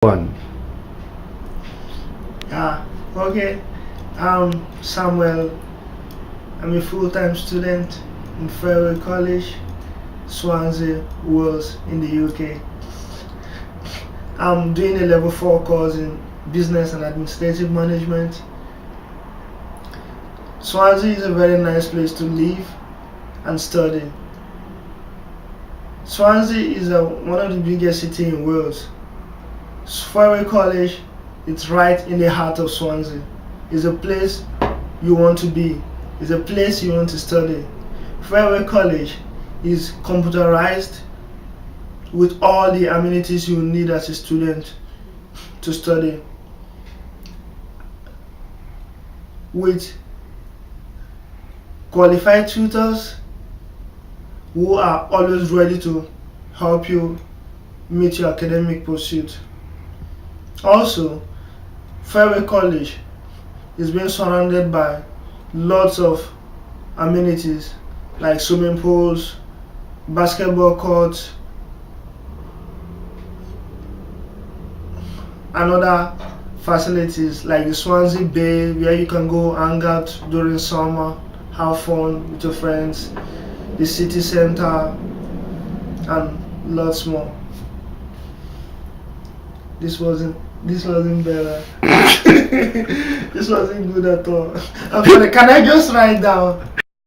One. Okay. I'm Samuel. I'm a full-time student in Fairway College, Swansea, Wales, in the UK. I'm doing a level 4 course in Business and Administrative Management. Swansea is a very nice place to live and study. Swansea is one of the biggest cities in Wales. Fairway College, it's right in the heart of Swansea. It's a place you want to be. It's a place you want to study. Fairway College is computerized with all the amenities you need as a student to study. With qualified tutors who are always ready to help you meet your academic pursuit. Also, Fairway College is being surrounded by lots of amenities like swimming pools, basketball courts, and other facilities like the Swansea Bay where you can go hang out during summer, have fun with your friends, the city center, and lots more. This wasn't better. This wasn't good at all. I'm sorry, can I just write down?